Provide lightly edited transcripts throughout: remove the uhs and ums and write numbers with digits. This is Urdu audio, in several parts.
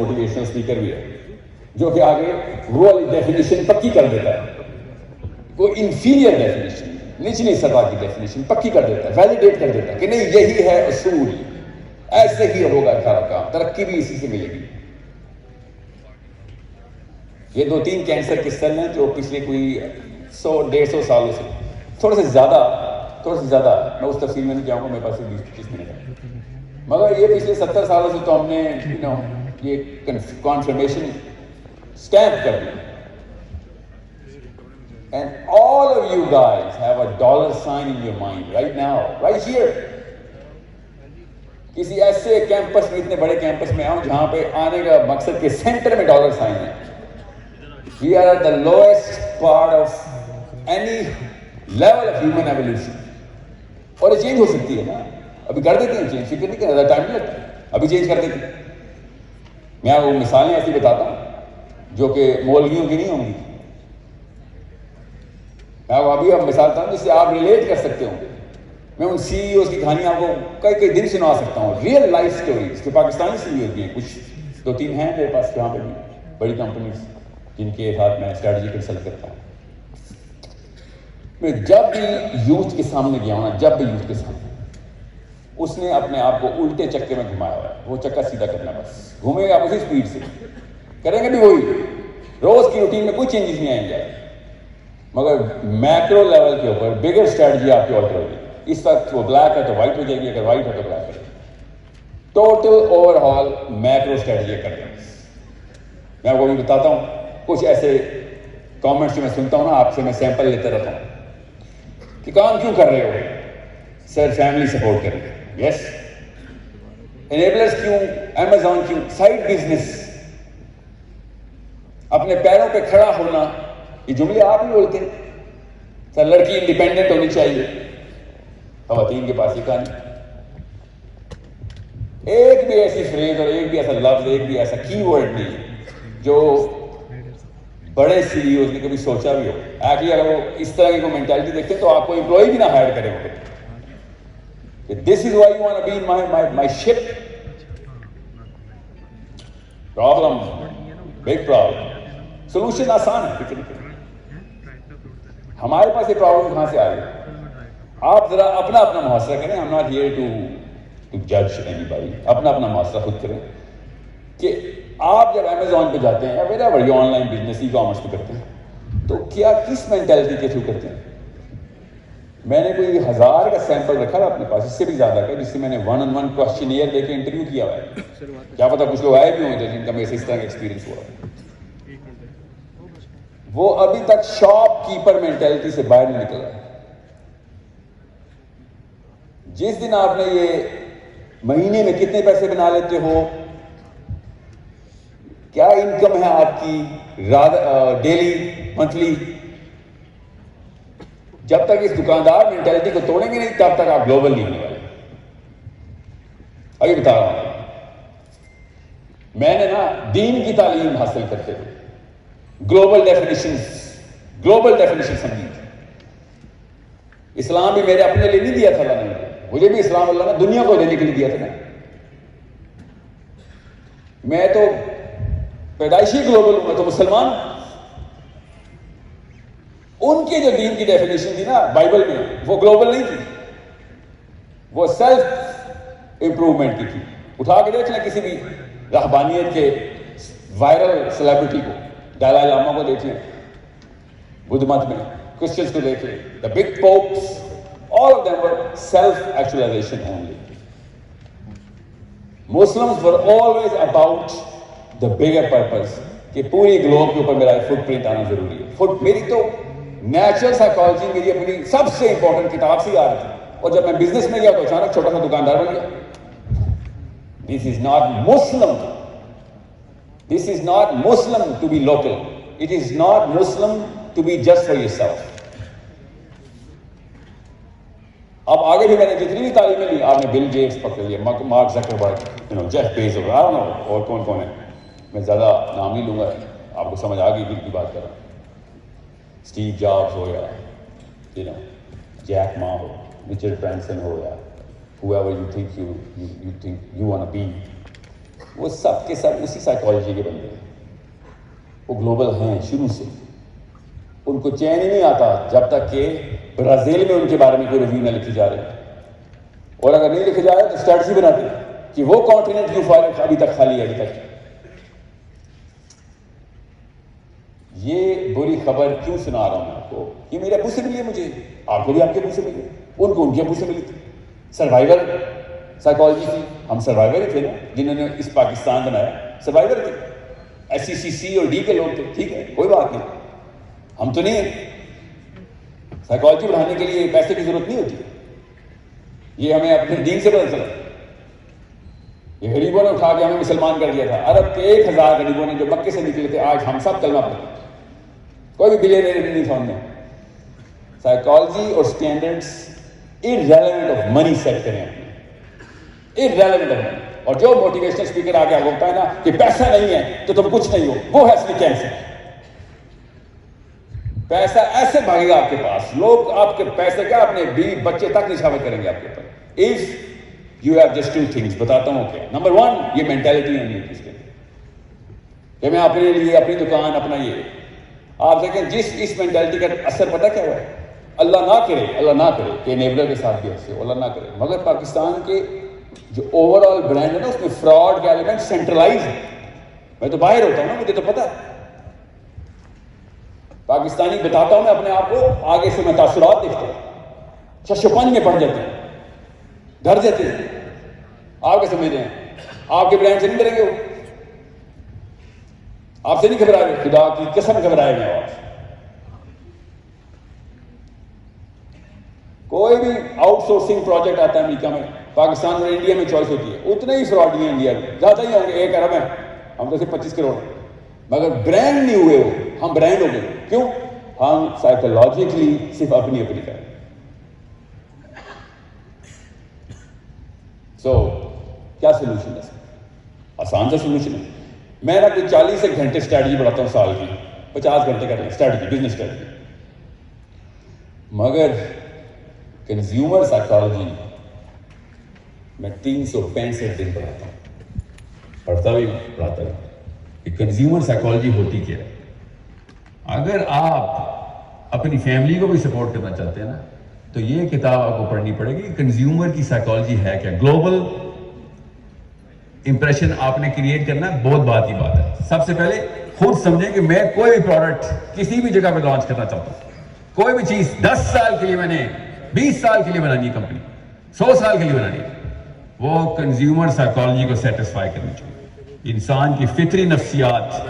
موٹیویشنل اسپیکر بھی ہے جو کہ آگے وہ والی ڈیفینیشن پکی کر دیتا ہے, وہ انفیریئر ڈیفینیشن, نچلی سطح کی ڈیفینیشن پکی کر دیتا ہے, ویلیڈیٹ کر دیتا ہے کہ نہیں یہی ہے اصول, ایسے ہی ہوگا سارا کام, ترقی بھی اسی سے ملے گی. یہ 2-3 کینسر کے سیل ہیں جو پچھلے کوئی 100-150 سالوں سے تھوڑا سے زیادہ میں اس تفصیل میں نہیں جاؤں گا, میرے پاس 20-25 منٹ ہے, مگر یہ پچھلے 70 سالوں سے تو ہم نے یہ کانفرمیشن اسٹیمپ کر دیا. And all of you guys have a dollar sign in your mind right now, right here. کسی ایسے کیمپس میں, اتنے بڑے کیمپس میں آؤں جہاں پہ آنے کا مقصد کے سینٹر میں ڈالر سائن ہے. We are at the lowest part of any level of human evolution. اور یہ چینج ہو سکتی ہے نا, ابھی کر دیتے ہیں چینج, فکر نہیں کرنا, ٹائم نہیں لگتا, ابھی چینج کر دیتے ہیں. میں وہ مثالیں ایسی بتاتا ہوں جو کہ مولویوں کی نہیں ہوں گی. میں ابھی اب مثال بتاتا ہوں جس سے آپ ریلیٹ کر سکتے ہوں. میں ان سی ای اوز کی کہانی آپ کو کئی دن سنا سکتا ہوں, ریئل لائف سٹوریز, جو پاکستانی سی ای اوز بھی ہیں, کچھ 2-3 ہیں میرے پاس یہاں پہ بھی, بڑی کمپنیز جن کے ساتھ میں اسٹریٹجی کنسلٹ کرتا ہوں. میں جب بھی یوتھ کے سامنے گیا ہوں نا, جب بھی یوتھ کے سامنے, اس نے اپنے آپ کو الٹے چکے میں گھمایا ہوا ہے. وہ چکا سیدھا کرنا, بس گھومے گا آپ اسی اسپیڈ سے, کریں گے بھی وہی, روز کی روٹین میں کوئی چینجز نہیں آئیں گے, مگر میکرو لیول کے اوپر بگر اسٹریٹجی آپ کی آلٹر ہوگی. اس وقت وہ بلیک ہے تو وائٹ ہو جائے گی, اگر وائٹ ہے تو بلیک ہے. Total over all macro strategy کر دیں. میں آپ کو بھی بتاتا ہوں کچھ ایسے کامنٹس جو میں سنتا ہوں نا آپ سے, میں سیمپل لیتے رہتا ہوں کہ کام کیوں کر رہے ہو سر, فیملی سپورٹ کر رہے ہیں, یس. انیبلرز کیوں, امیزون کیوں, سائڈ بزنس, اپنے پیروں پہ کھڑا ہونا, یہ جملے آپ ہی بولتے ہیں. سر لڑکی انڈیپینڈنٹ ہونی چاہیے, خواتین کے پاس یہ کہانی. ایک بھی ایسی فریز اور ایک بھی ایسا لفظ, ایک بھی ایسا کی ورڈ نہیں جو بڑے سی ای اوز نے کبھی سوچا بھی ہو. ایکچولی اگر وہ اس طرح کی کوئی مینٹالٹی دیکھتے ہیں تو آپ کو امپلائی بھی نہ ہائر کرے ہوگے. This is why you want to be in my ship. Problem, big problem. Solution آسان ہے, فکر نہیں کریں. ہمارے پاس یہ پرابلم کہاں سے آ رہی ہے, آپ ذرا اپنا اپنا محاصرہ کریں. I'm not here to judge anybody. اپنا محاصرہ خود کریں کہ آپ جب امیزون پہ جاتے ہیں یا میرا بڑی on line business e commerce پہ کرتے ہیں تو کیا کس مینٹلٹی کے تھرو کرتے ہیں. میں نے کوئی 1000 کا سیمپل رکھا ہے اپنے پاس, اس سے بھی زیادہ کا, جس سے میں نے 1-on-1 کوسچنیئر لے کے انٹرویو کیا ہوا ہے. کیا پتا کچھ لوگ آئے بھی ہوں جن کا میرے سے اس طرح کا ایکسپیرینس ہوا ہے. وہ ابھی تک شاپ کیپر مینٹلٹی سے باہر نہیں نکل رہا. جس دن آپ نے یہ مہینے میں کتنے پیسے بنا لیتے ہو, کیا انکم ہے آپ کی ڈیلی, منتھلی, جب تک اس دکاندار مینٹلٹی کو توڑیں گے نہیں تب تک آپ گلوبل نہیں ہونے والے. ابھی بتا رہا ہوں, میں نے نا دین کی تعلیم حاصل کرتے ہوئے گلوبل ڈیفینیشن سمجھی. اسلام بھی میرے اپنے لیے نہیں دیا تھا اللہ نے, مجھے بھی اسلام اللہ نے دنیا کو دینے کے لیے دیا تھا نا. میں تو پیدائشی گلوبل ہوں, میں تو مسلمان ہوں. ان کی جو دین کی ڈیفینیشن تھی نا بائبل میں, وہ گلوبل نہیں تھی, وہ سیلف امپروومنٹ کی تھی. اٹھا کے دیکھ لیں کسی بھی رہبانیت کے وائرل سیلیبریٹی کو, دلائی لاما کو دیکھ لیں, بدھ مت میں کرسچنس کو دیکھ لیں, the big popes, all of them were self-actualization only. Muslims were always about the bigger purpose کہ پوری گلوب کے اوپر میرا فٹ پرنٹ آنا ضروری ہے. میری تو نیچرل سائیکالوجی میری اپنی سب سے امپورٹنٹ کتاب سے آ رہی تھی, اور جب میں بزنس میں گیا تو اچانک چھوٹا سا دکاندار بن گیا. This is not Muslim. This is not Muslim to be local. It is not Muslim to be just for yourself. اب آگے بھی میں نے جتنی بھی تعلیمیں لی, آپ نے بل گیٹس پکڑ لیا, مارک زکربرگ, جیف بیزوس, اور کون کون ہے, میں زیادہ نام نہیں لوں گا, آپ کو سمجھ آ گئی دل کی بات کر رہا ہوں. اسٹیو جابس ہو یا جیک ما ہو, رچرڈ برینسن ہو, یا whoever you think you want to be, وہ سب کے سب اسی سائیکالوجی کے بندے ہیں. وہ گلوبل ہیں شروع سے. ان کو چین ہی نہیں آتا جب تک کہ برازیل میں ان کے بارے میں کوئی ریویو نہ لکھی جا رہی, اور اگر نہیں لکھے جا رہے تو اسٹریٹجی بناتے ہیں کہ وہ کانٹیننٹ کیوں ابھی تک خالی ہے. ابھی تک یہ بری خبر کیوں سنا رہا ہوں آپ کو؟ یہ میرے ابو سے ملی ہے, مجھے, آپ کو بھی آپ کے ابو سے ملی, ان کو ان کے ابو سے ملی تھی. سروائیور سائیکالوجی تھی. ہم سروائیور ہی تھے نا جنہوں نے اس پاکستان بنایا, سروائیور تھے. SEC اور D کے لوگ تھے, ٹھیک ہے, کوئی بات نہیں. ہم تو نہیں ہیں. سائیکالوجی پڑھانے کے لیے پیسے کی ضرورت نہیں ہوتی. یہ ہمیں اپنے دین سے پتہ چلا. یہ غریبوں نے اٹھا کے ہمیں مسلمان کر دیا تھا. عرب کے 1000 غریبوں نے جو مکے سے نکلے تھے, آج ہم سب کلمہ پڑھتے ہیں. کوئی بھی بلینئر نہیں تھا ان میں. سائیکالوجی اور standards irrelevant of money set کریں اپنے, irrelevant of money. اور جو موٹیویشنل اسپیکر آگے ہوتا ہے نا کہ پیسہ نہیں ہے تو تم کچھ نہیں ہو, وہ ہے اصلی کینسر. پیسہ ایسے بھاگے گا آپ کے پاس, لوگ آپ کے پیسے کیا اپنے بیوی بچے تک نشاور کریں گے آپ کے اوپر. if you have just two things, بتاتا ہوں کیا. نمبر 1, یہ مینٹیلٹی ہونی ہے اس کے کہ میں اپنے لیے اپنی دکان اپنا یہ. آپ دیکھیں جس اس مینٹیلٹی کا اثر پتہ کیا ہوا ہے. اللہ نہ کرے کہ انیبلر کے ساتھ بھی ایسے ہو, اللہ نہ کرے, مگر پاکستان کے جو اوور آل برانڈ ہے نا اس میں فراڈ کا ایلیمنٹ سینٹرلائز ہے. میں تو باہر ہوتا ہوں نا, مجھے تو پتا ہے. پاکستانی بتاتا ہوں میں اپنے آپ کو, آگے سے میں تاثرات دیکھتا ہوں, ششپنج میں پڑ جاتے ہیں, ڈر جاتے ہیں. آپ کیا سمجھ رہے ہیں آپ کے برانڈ سے نہیں ڈریں گے؟ وہ آپ سے نہیں گھبرا رہے, خدا کی قسم گھبرائے گئے. آپ کوئی بھی آؤٹ سورسنگ پروجیکٹ آتا ہے امریکہ میں, پاکستان اور انڈیا میں چوائس ہوتی ہے, اتنے ہی فراڈ ہیں انڈیا میں, زیادہ ہی ہوں گے. 1 ارب ہے, ہم تو صرف 25 کروڑ ہیں, مگر برانڈ نہیں ہوئے وہ, ہم برانڈ ہو گئے. کیوں؟ ہم سائیکولوجیکلی صرف اپنی کریں. سو کیا سولوشن ہے؟ آسان سا سولوشن ہے. میں نا کوئی 40 ایک گھنٹے اسٹریٹجی پڑھاتا ہوں سال کی, 50 گھنٹے کر رہے ہیں اسٹریٹجی, بزنس اسٹریٹجی. مگر کنزیومر سائیکالوجی میں 365 دن پڑھاتا ہوں, پڑھتا بھی پڑھاتا بھی. کہ کنزیومر سائیکالوجی ہوتی کیا ہے. اگر آپ اپنی فیملی کو بھی سپورٹ کرنا چاہتے ہیں نا تو یہ کتاب آپ کو پڑھنی پڑے گی. کنزیومر کی سائیکالوجی ہے کیا. گلوبل امپریشن آپ نے کریٹ کرنا ہے, بہت بات کی بات ہے. سب سے پہلے خود سمجھیں کہ میں کوئی بھی پروڈکٹ کسی بھی جگہ پہ لانچ کرنا چاہتا ہوں, کوئی بھی چیز 10 سال کے لیے میں نے 20 سال کے لیے بنانی ہے, کمپنی 100 سال کے لیے بنانی ہے, وہ کنزیومر سائیکالوجی کو سیٹسفائی کرنی چاہیے. انسان کی فطری نفسیات.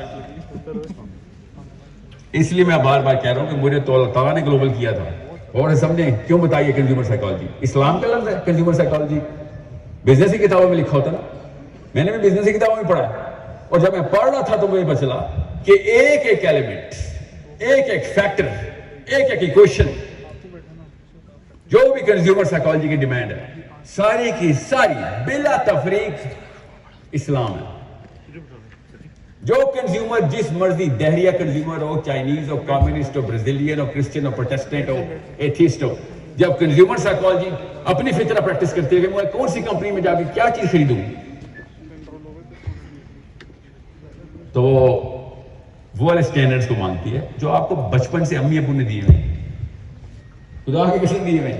اس لیے میں بار بار کہہ رہا ہوں کہ مجھے تو اللہ تعالیٰ نے گلوبل کیا تھا. اور سمجھیں کیوں بتائیے کنزیومر سائیکالوجی اسلام کا لفظ ہے. کنزیومر سائیکالوجی بزنس کی کتابوں میں لکھا ہوتا نا, میں نے بھی بزنس کی کتابوں میں پڑھا, اور جب میں پڑھ رہا تھا تو مجھے پتا چلا کہ ایک ایک ایلیمنٹ, ایک ایک فیکٹر, ایک ایک ایکویشن جو بھی کنزیومر سائیکالوجی کی ڈیمانڈ ہے, ساری کی ساری بلا تفریق اسلام ہے. جو کنزیومر جس مرضی دہریہ کنزیومر ہو, چائنیز ہو, کمیونسٹ ہو, برازیلین ہو, کرسچن ہو, پروٹیسٹنٹ ہو, ایتھیسٹ ہو, جب کنزیومر سائیکالوجی اپنی فطرہ پریکٹس کرتی ہے کہ میں کون سی کمپنی میں جا کے کیا چیز خریدوں, تو وہ والے سٹینڈرڈز کو مانگتی ہے جو آپ کو بچپن سے امی ابو نے دیے ہوئے, خدا کی قسم دیے ہوئے.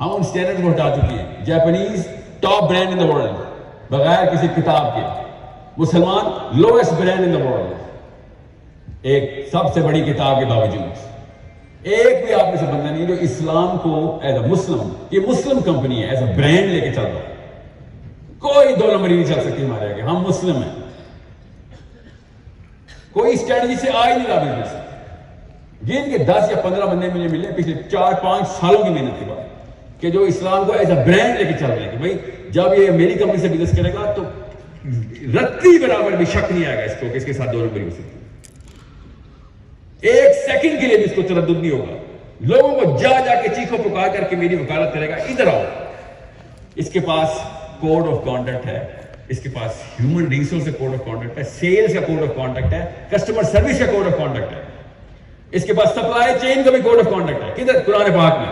ہم ان سٹینڈرڈز کو ہٹا چکی ہیں. Japanese top brand in the world بغیر کسی کتاب کے, مسلمان lowest brand in the world, ایک سب سے بڑی کتاب کے باوجود. ایک بھی آپ میں سے بندہ نہیں جو اسلام کو ایز اے مسلم, یہ مسلم کمپنی ہے, ایز اے برانڈ لے کے چل رہا ہے. کوئی 2 نمبری نہیں چل سکتی ہمارے آگے, ہم مسلم ہیں. کوئی اسٹریٹجی سے آ ہی نہیں رہا بزنس. جن کے 10 یا 15 بندے مجھے ملے پچھلے 4-5 سالوں کی محنت کے بعد, کہ جو اسلام کو ایز اے برانڈ لے کے چل رہے ہیں کہ بھائی جب یہ میری کمپنی سے بزنس کرے گا تو رتی برابر بھی شک نہیں آئے گا اس کو کہ اس کے ساتھ 2 نمبری ہو سکتی. 1 سیکنڈ کے لیے بھی اس کو تردد نہیں ہوگا. لوگوں کو جا کے چیخو پکار کر کے میری وکالت کرے گا, ادھر آؤ. اس کے پاس کوڈ آف کانڈکٹ ہے, اس کے پاس ہیومن ریسورس کا کوڈ آف کانڈکٹ ہے, سیلز کا کوڈ آف کانڈکٹ ہے, کسٹمر سروس کا کوڈ آف کانڈکٹ ہے, اس کے پاس سپلائی چین کا بھی کوڈ آف کانڈکٹ ہے. کدھر؟ قرآن پاک میں.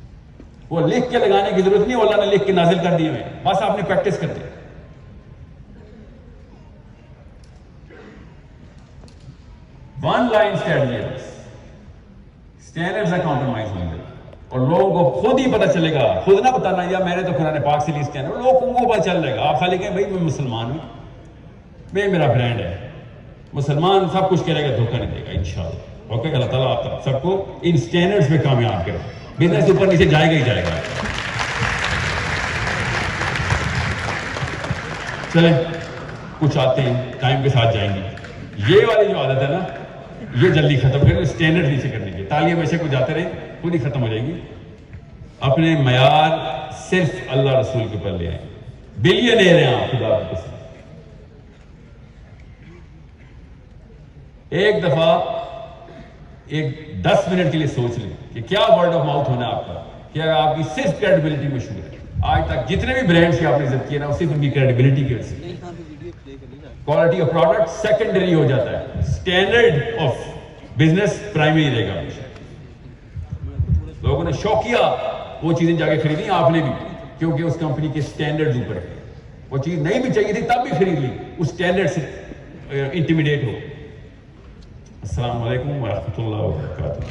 وہ لکھ کے لگانے کی ضرورت نہیں، اللہ نے لکھ کے نازل کر دیے ہوئے، بس آپ نے پریکٹس کر دی. ون لائن اسٹینڈرڈز ہے کمپرومائز ہوں گے، اور لوگوں کو خود ہی پتہ چلے گا. خود نہ بتانا یا میں نے تو قرآن پاک سے لی اسٹینڈرڈ، لوگوں کو پتہ چل جائے گا. آپ خالی کہیں بھائی میں مسلمان ہوں، میں میرا برانڈ ہے. مسلمان سب کچھ کرے گا، دھوکہ نہیں دے گا انشاءاللہ. اوکے، اللہ تعالیٰ آپ سب کو ان اسٹینڈرڈز پہ کامیاب کرے. بزنس اوپر نیچے جائے گا ہی جائے گا. چلیں کچھ آتے ہیں ٹائم کے ساتھ جائیں گے. یہ والی جو عادت ہے نا یہ جلدی ختم کریں، اسٹینڈرڈ نیچے کرنے کی. تعلیم ایسے کو جاتے رہے خود ہی ختم ہو جائے گی. اپنے معیار صرف اللہ رسول کے اوپر لے آئیں. بلینئر ہیں آپ خدا کی قسم. ایک دفعہ 10 منٹ کے لیے سوچ لیں کہ کیا ورڈ آف ماؤتھ ہونا ہے آپ کا، کیا آپ کی صرف کریڈیبلٹی مشہور ہے. آج تک جتنے بھی برانڈس کی آپ نے عزت کی ہے نا، صرف ان کی کریڈیبلٹی کی وجہ سے. کوالٹی آف پروڈکٹ سیکنڈری ہو جاتا ہے، اسٹینڈرڈ آف بزنس پرائمری رہے گا. لوگوں نے شوقیہ وہ چیزیں جا کے خریدی، آپ نے بھی، کیونکہ اس کمپنی کے اسٹینڈرڈ اوپر ہے. وہ چیز نہیں بھی چاہیے تھی تب بھی خرید لی، اس اسٹینڈرڈ سے انٹیمیڈیٹ ہو. السلام علیکم ورحمۃ اللہ وبرکاتہ.